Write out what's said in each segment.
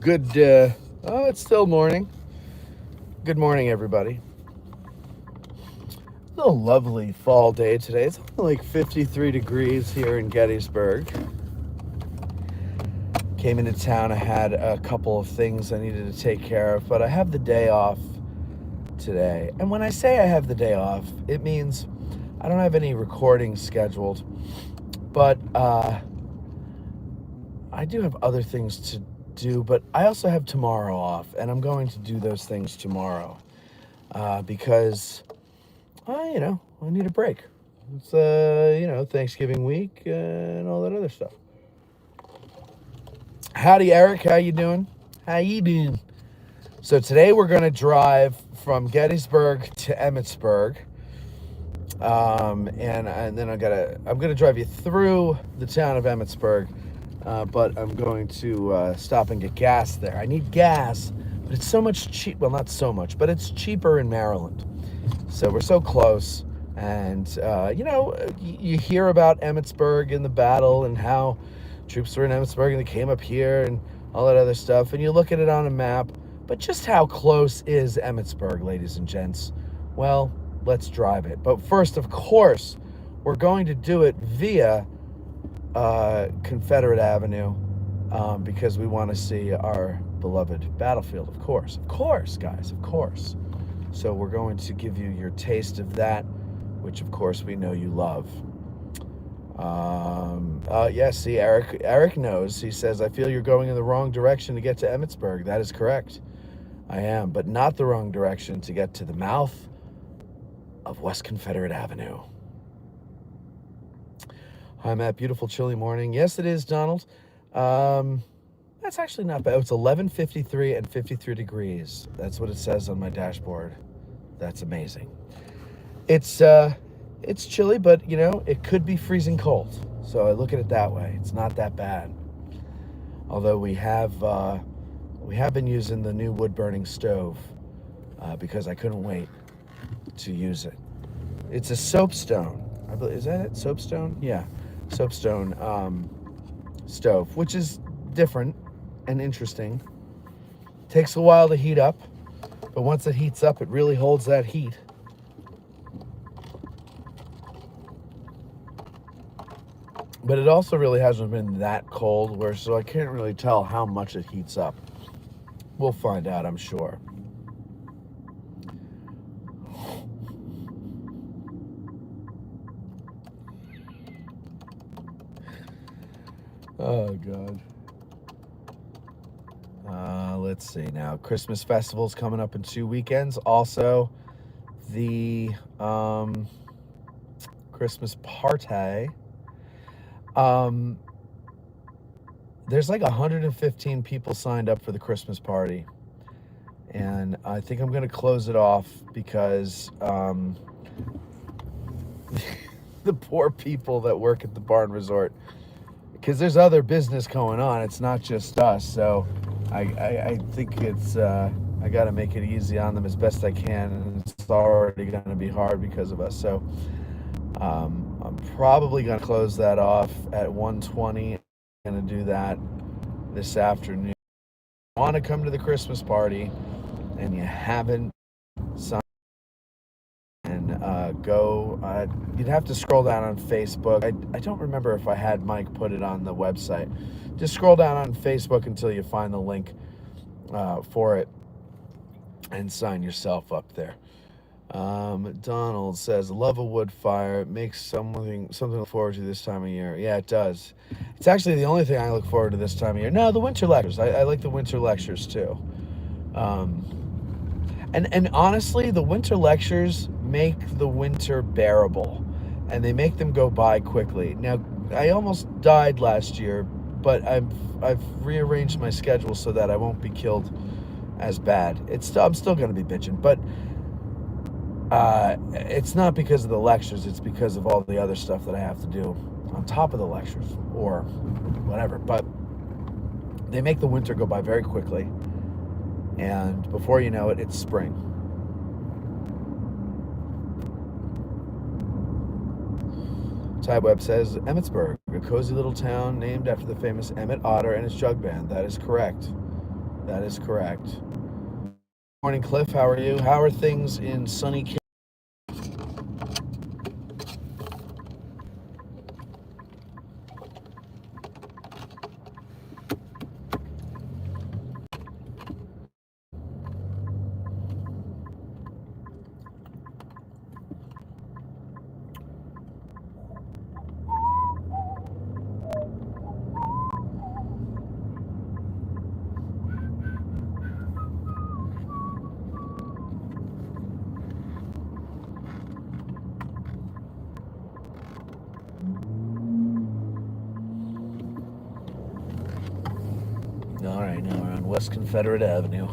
Good, it's still morning. Good morning, everybody. It's a lovely fall day today. It's only like 53 degrees here in Gettysburg. Came into town. I had a couple of things I needed to take care of, but I have the day off today. And when I say I have the day off, it means I don't have any recordings scheduled, but I do have other things to do, but I also have tomorrow off, and I'm going to do those things tomorrow because I need a break. It's Thanksgiving week and all that other stuff. Howdy, Eric. How you doing? How you doing? So today we're going to drive from Gettysburg to Emmitsburg, and then I'm gonna drive you through the town of Emmitsburg. But I'm going to stop and get gas there. I need gas, but it's so much cheap. Well, not so much, but it's cheaper in Maryland. So we're so close. And, you hear about Emmitsburg and the battle and how troops were in Emmitsburg and they came up here and all that other stuff. And you look at it on a map. But just how close is Emmitsburg, ladies and gents? Well, let's drive it. But first, of course, we're going to do it via Confederate Avenue because we want to see our beloved battlefield, of course, guys, of course. So we're going to give you your taste of that, which of course we know you love. Yes, see, Eric knows. He says, I feel you're going in the wrong direction to get to Emmitsburg. That is correct. I am, but not the wrong direction to get to the mouth of West Confederate Avenue. Hi, Matt. Beautiful, chilly morning. Yes, it is, Donald. That's actually not bad. It's 11:53 and 53 degrees. That's what it says on my dashboard. That's amazing. It's chilly, but, it could be freezing cold. So I look at it that way. It's not that bad. Although we have been using the new wood-burning stove because I couldn't wait to use it. It's a soapstone. Is that it? Soapstone? Yeah. Soapstone stove, which is different and interesting. Takes a while to heat up, but once it heats up, it really holds that heat. But it also really hasn't been that cold, so I can't really tell how much it heats up. We'll find out, I'm sure. Oh, God. Let's see now. Christmas festival's coming up in 2 weekends. Also, the Christmas party. There's like 115 people signed up for the Christmas party. And I think I'm going to close it off because the poor people that work at the barn resort, because there's other business going on. It's not just us. So I think I got to make it easy on them as best I can. And it's already going to be hard because of us. So I'm probably going to close that off at 1:20. I'm going to do that this afternoon. If you want to come to the Christmas party and you haven't signed and go, you'd have to scroll down on Facebook. I don't remember if I had Mike put it on the website. Just scroll down on Facebook until you find the link for it and sign yourself up there. Donald says, love a wood fire. It makes something to look forward to this time of year. Yeah, it does. It's actually the only thing I look forward to this time of year. No, the winter lectures. I like the winter lectures too. And honestly, the winter lectures make the winter bearable, and they make them go by quickly. Now, I almost died last year, but I've rearranged my schedule so that I won't be killed as bad. I'm still going to be bitching, but it's not because of the lectures. It's because of all the other stuff that I have to do on top of the lectures or whatever. But they make the winter go by very quickly, and before you know it, it's spring. Ty Webb says, Emmitsburg, a cozy little town named after the famous Emmett Otter and his jug band. That is correct. That is correct. Morning, Cliff. How are you? How are things in sunny Canada? All right, now we're on West Confederate Avenue.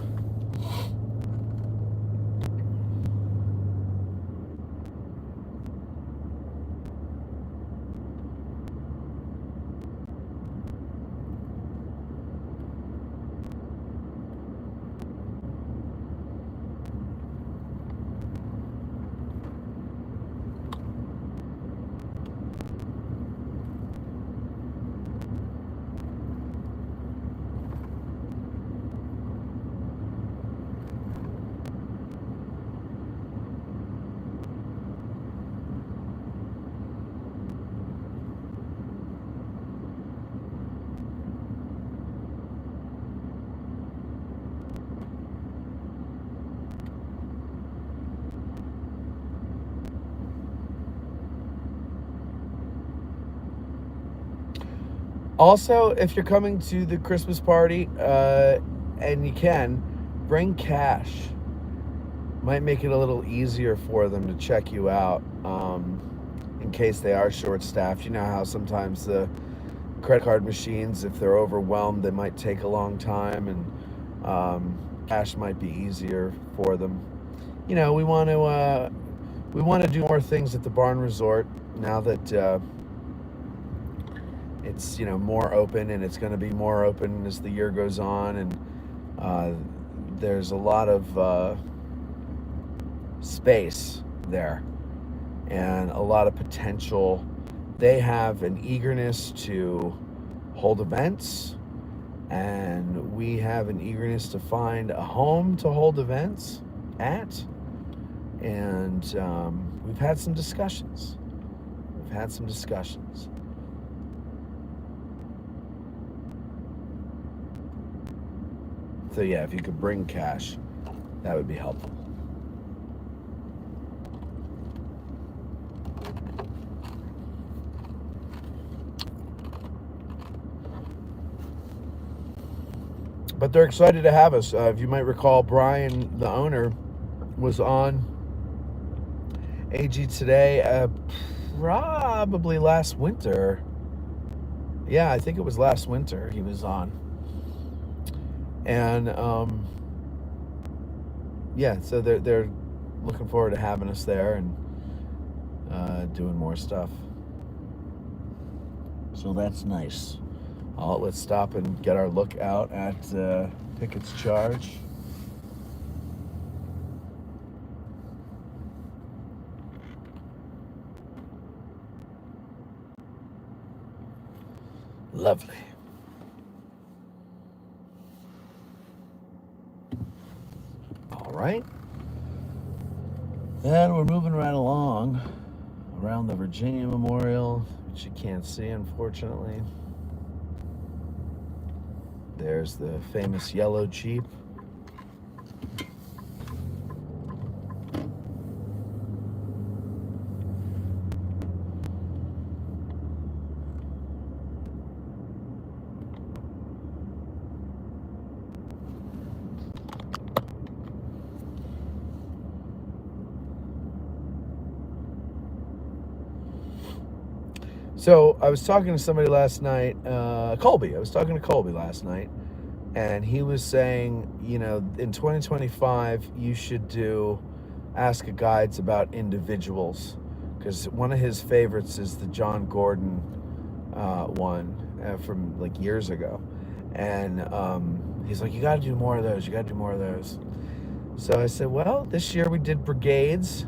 Also, if you're coming to the Christmas party, and you can, bring cash. Might make it a little easier for them to check you out, in case they are short-staffed. You know how sometimes the credit card machines, if they're overwhelmed, they might take a long time, and cash might be easier for them. You know, we want to do more things at the Barn Resort now that it's more open, and it's going to be more open as the year goes on, and there's a lot of space there and a lot of potential. They have an eagerness to hold events, and we have an eagerness to find a home to hold events at, and we've had some discussions. So yeah, if you could bring cash, that would be helpful. But they're excited to have us. If you might recall, Brian, the owner, was on AG Today probably last winter. Yeah, I think it was last winter he was on. And yeah, so they're looking forward to having us there and doing more stuff. So that's nice. Let's stop and get our look out at Pickett's Charge. Lovely. All right. And we're moving right along around the Virginia Memorial, which you can't see, unfortunately. There's the famous yellow Jeep. So I was talking to somebody last night, Colby. I was talking to Colby last night, and he was saying, in 2025, you should do Ask a Guides about individuals, because one of his favorites is the John Gordon one from like years ago. And he's like, you got to do more of those. So I said, well, this year we did brigades.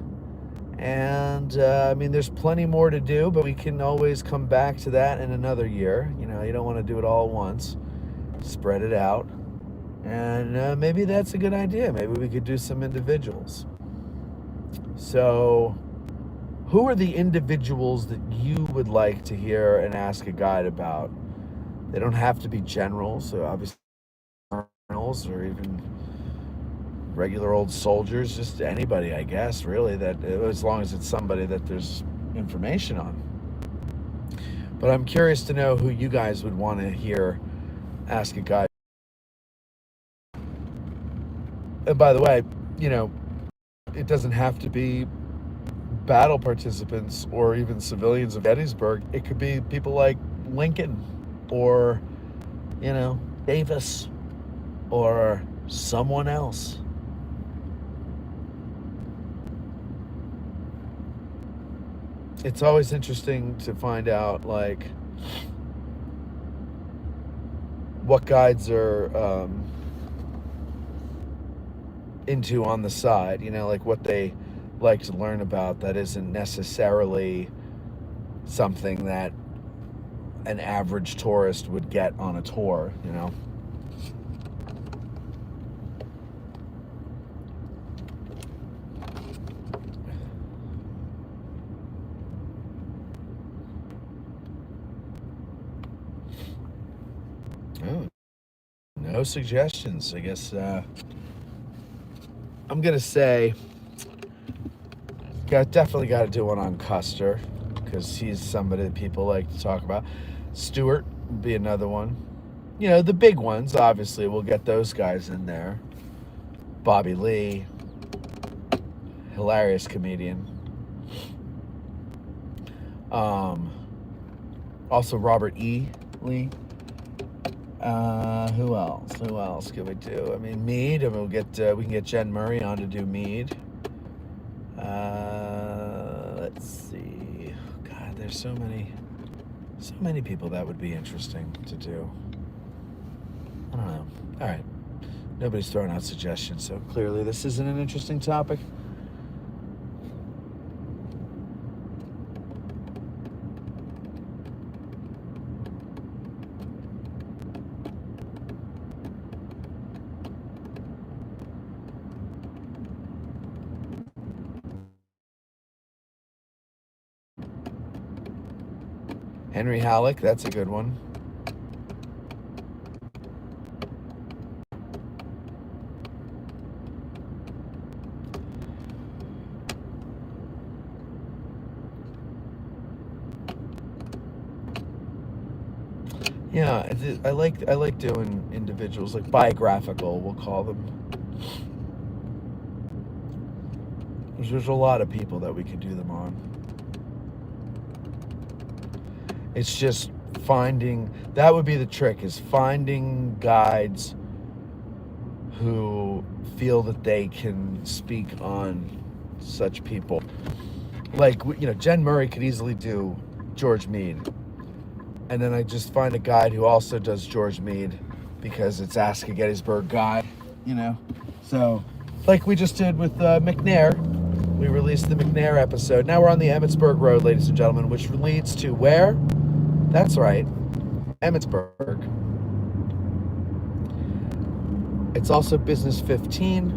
And there's plenty more to do, but we can always come back to that in another year. You don't want to do it all at once. Spread it out. And maybe that's a good idea. Maybe we could do some individuals. So, who are the individuals that you would like to hear and ask a guide about? They don't have to be generals, so obviously colonels or even regular old soldiers, just anybody, I guess, really, that as long as it's somebody that there's information on. But I'm curious to know who you guys would want to hear ask a guide. And by the way, it doesn't have to be battle participants or even civilians of Gettysburg. It could be people like Lincoln or, Davis or someone else. It's always interesting to find out, like, what guides are into on the side, like what they like to learn about that isn't necessarily something that an average tourist would get on a tour, Oh, no suggestions. I guess I'm gonna say definitely got to do one on Custer because he's somebody that people like to talk about. Stewart would be another one. The big ones, obviously, we'll get those guys in there. Bobby Lee, hilarious comedian. Also Robert E. Lee. Who else? Who else can we do? I mean, Meade. I mean, we can get Jen Murray on to do Meade. Let's see. God, there's so many people that would be interesting to do. I don't know. All right. Nobody's throwing out suggestions, so clearly this isn't an interesting topic. Henry Halleck, that's a good one. Yeah, I like doing individuals, like biographical, we'll call them. There's a lot of people that we could do them on. It's just that would be the trick, is finding guides who feel that they can speak on such people. Like, Jen Murray could easily do George Meade. And then I just find a guide who also does George Meade because it's Ask a Gettysburg guide, So, like we just did with McNair. We released the McNair episode. Now we're on the Emmitsburg Road, ladies and gentlemen, which leads to where? That's right, Emmitsburg. It's also Business 15,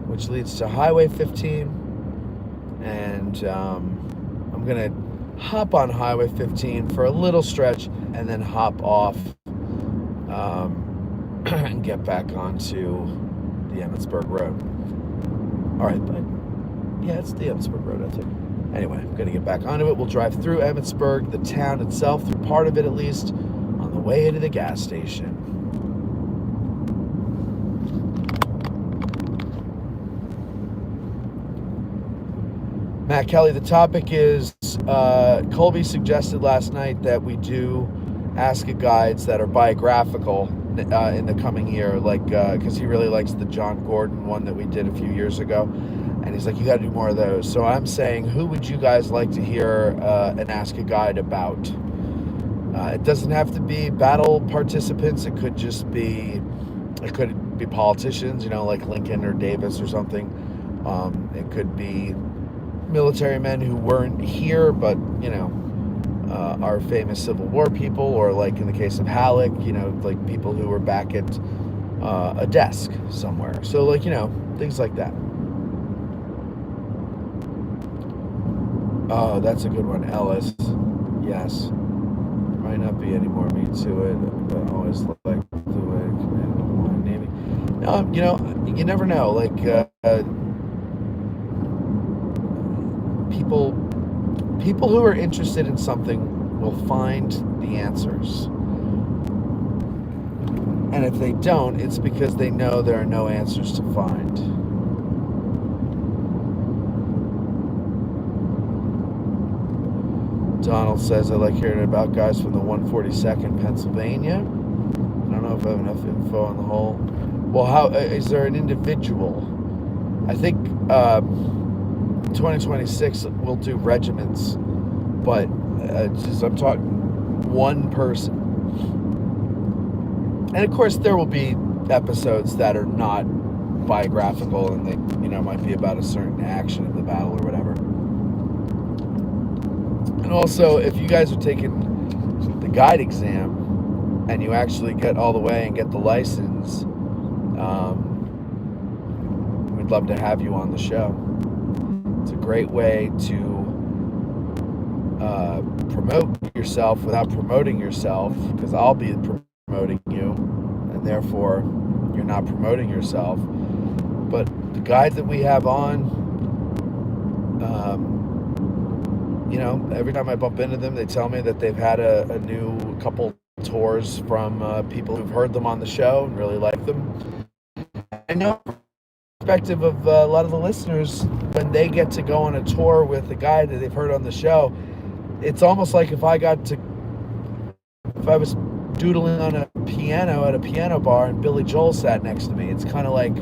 which leads to Highway 15. And I'm going to hop on Highway 15 for a little stretch and then hop off and get back onto the Emmitsburg Road. All right, but yeah, it's the Emmitsburg Road, I think. Anyway, I'm going to get back onto it. We'll drive through Emmitsburg, the town itself, through part of it at least, on the way to the gas station. Matt Kelly, the topic is, Colby suggested last night that we do Ask a Guides that are biographical in the coming year, like, because he really likes the John Gordon one that we did a few years ago. And he's like, you got to do more of those. So I'm saying, who would you guys like to hear an Ask a Guide about? It doesn't have to be battle participants. It could be politicians, like Lincoln or Davis or something. It could be military men who weren't here, but, are famous Civil War people, or like in the case of Halleck, like people who were back at a desk somewhere. So, like, things like that. Oh, that's a good one. Ellis. Yes. Might not be any more meat to it, but I always like the way command naming. No, you never know. Like, people who are interested in something will find the answers. And if they don't, it's because they know there are no answers to find. Donald says, I like hearing about guys from the 142nd Pennsylvania. I don't know if I have enough info on the whole. Well, how is there an individual? I think 2026 we'll do regiments, but I'm talking one person. And of course, there will be episodes that are not biographical, and they, might be about a certain action in the battle or whatever. And also, if you guys are taking the guide exam and you actually get all the way and get the license, we'd love to have you on the show. It's a great way to promote yourself without promoting yourself, because I'll be promoting you, and therefore you're not promoting yourself. But the guides that we have on, every time I bump into them, they tell me that they've had a new couple tours from people who've heard them on the show and really like them. I know from the perspective of a lot of the listeners, when they get to go on a tour with a guy that they've heard on the show, it's almost like if I was doodling on a piano at a piano bar and Billy Joel sat next to me. It's kind of like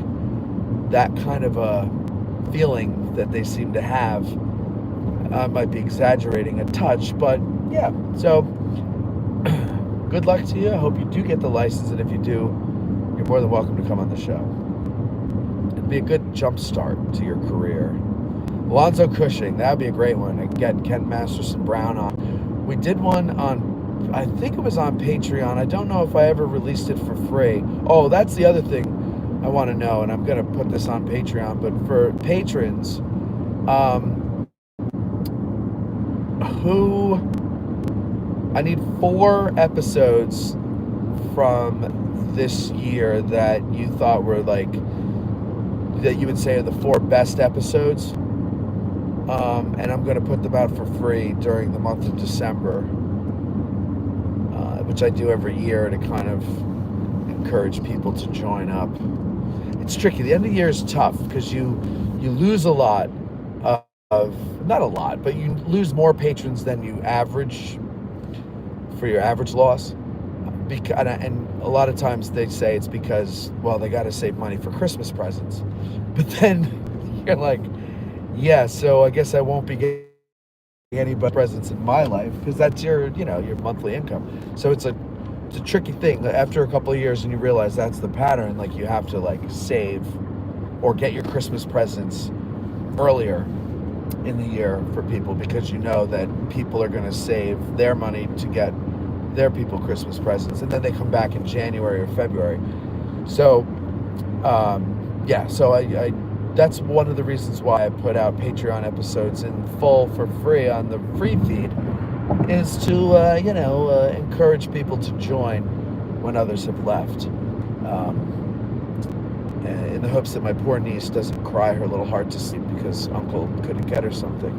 that kind of a feeling that they seem to have. I might be exaggerating a touch, but yeah. So good luck to you. I hope you do get the license, and if you do, you're more than welcome to come on the show. It'd be a good jump start to your career. Alonzo Cushing, that'd be a great one. I get Kent Masterson Brown on. We did one on, I think it was on Patreon. I don't know if I ever released it for free. Oh, that's the other thing I want to know, and I'm going to put this on Patreon, but for patrons, I need 4 episodes from this year that you thought were that you would say are the 4 best episodes. And I'm going to put them out for free during the month of December, which I do every year to kind of encourage people to join up. It's tricky. The end of the year is tough because you lose a lot of, not a lot, but you lose more patrons than you average for your average loss. And a lot of times they say it's because, well, they got to save money for Christmas presents. But then you're like, yeah, so I guess I won't be getting any presents in my life because that's your monthly income. So it's a tricky thing. After a couple of years and you realize that's the pattern, like you have to save or get your Christmas presents earlier in the year for people, because you know that people are going to save their money to get their people Christmas presents, and then they come back in January or February. So so I that's one of the reasons why I put out Patreon episodes in full for free on the free feed, is to encourage people to join when others have left, in the hopes that my poor niece doesn't cry her little heart to sleep because uncle couldn't get her something.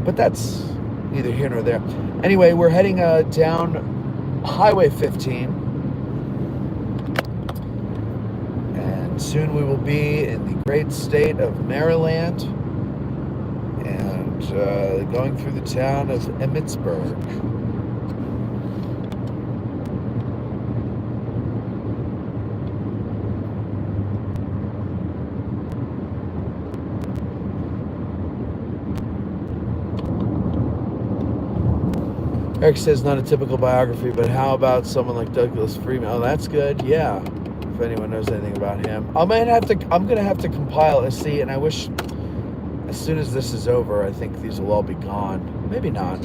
But that's neither here nor there. Anyway, we're heading down Highway 15, and soon we will be in the great state of Maryland and going through the town of Emmitsburg. Eric says, not a typical biography, but how about someone like Douglas Freeman? Oh, that's good. Yeah. If anyone knows anything about him. I'm going to have to compile a see, and I wish as soon as this is over, I think these will all be gone. Maybe not.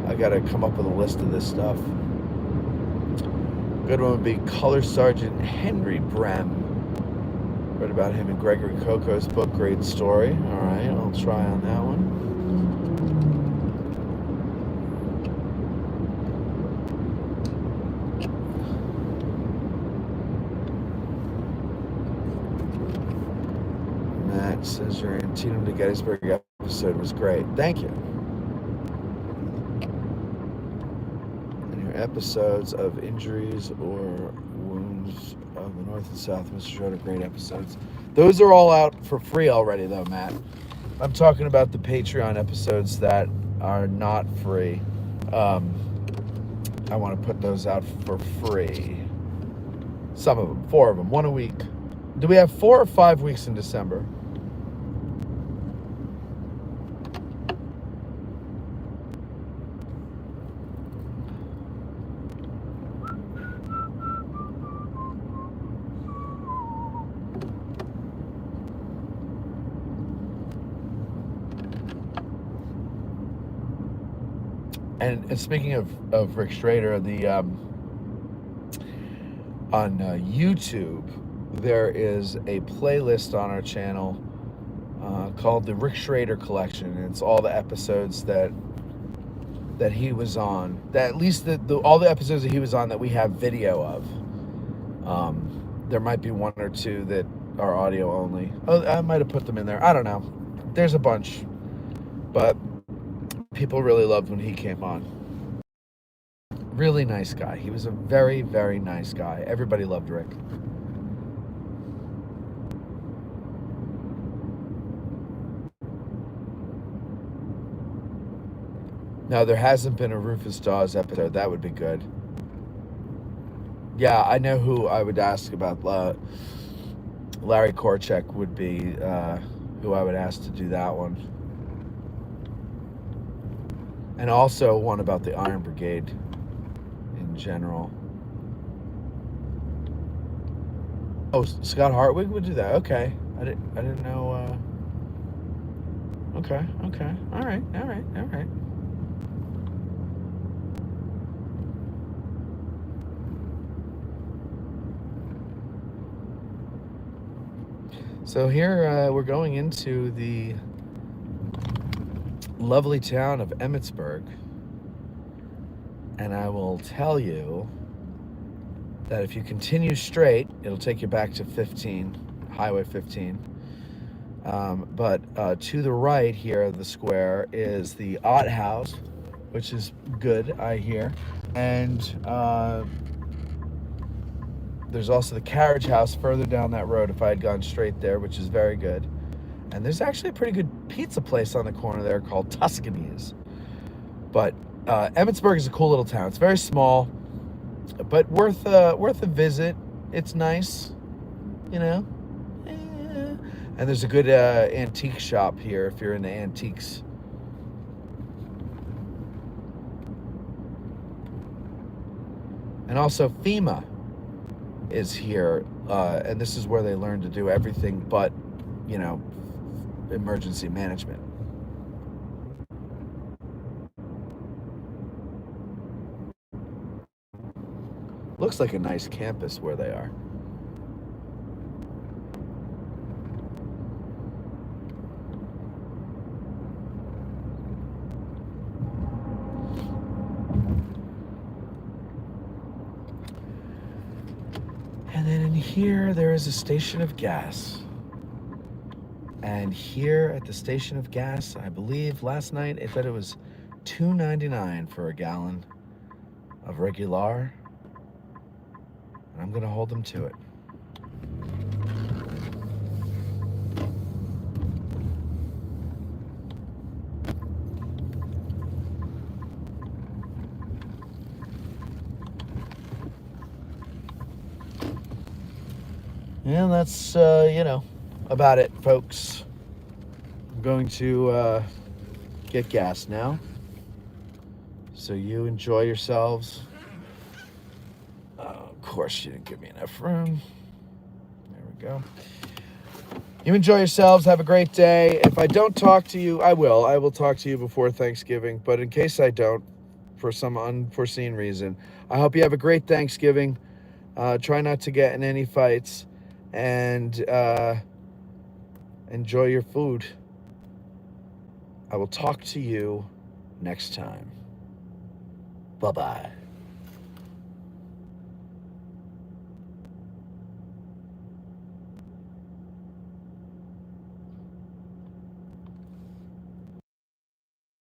I got to come up with a list of this stuff. Good one would be Color Sergeant Henry Brem. Read about him in Gregory Coco's book. Great story. All right, I'll try on that one. Matt says your Antietam to Gettysburg episode was great. Thank you. And your episodes of injuries or wounds of the North and South Mr. Schroeder, great episodes. Those are all out for free already, though, Matt. I'm talking about the Patreon episodes that are not free. I want to put those out for free. Some of them, 4 of them, 1 a week. Do we have 4 or 5 weeks in December? And speaking of Rick Schrader, the on YouTube, there is a playlist on our channel called the Rick Schrader Collection. And it's all the episodes that he was on. That at least all the episodes that he was on that we have video of. There might be 1 or 2 that are audio only. Oh, I might have put them in there. I don't know. There's a bunch, but people really loved when he came on. Really nice guy. He was a very, very nice guy. Everybody loved Rick. No, there hasn't been a Rufus Dawes episode. That would be good. Yeah, I know who I would ask about. Larry Korchek would be who I would ask to do that one. And also one about the Iron Brigade in general. Oh, Scott Hartwig would do that. Okay, I didn't know. Okay, all right. So here we're going into the lovely town of Emmitsburg, and I will tell you that if you continue straight, it'll take you back to 15, Highway 15. But to the right here of the square is the Odd House, which is good, I hear. And there's also the Carriage House further down that road if I had gone straight there, which is very good. And there's actually a pretty good pizza place on the corner there called Tuscany's. But Emmitsburg is a cool little town. It's very small, but worth a visit. It's nice, you know. And there's a good antique shop here if you're into antiques. And also FEMA is here, and this is where they learn to do everything but, you know, emergency management. Looks like a nice campus where they are. And then in here, there is a station of gas. And here at the station of gas, I believe last night it said it was $2.99 for a gallon of regular. And I'm going to hold them to it. And that's, you know, about it, folks. I'm going to get gas now. So you enjoy yourselves. Of course, you didn't give me enough room. There we go. You enjoy yourselves. Have a great day. If I don't talk to you, I will. I will talk to you before Thanksgiving. But in case I don't, for some unforeseen reason, I hope you have a great Thanksgiving. Try not to get in any fights, and enjoy your food. I will talk to you next time. Bye-bye.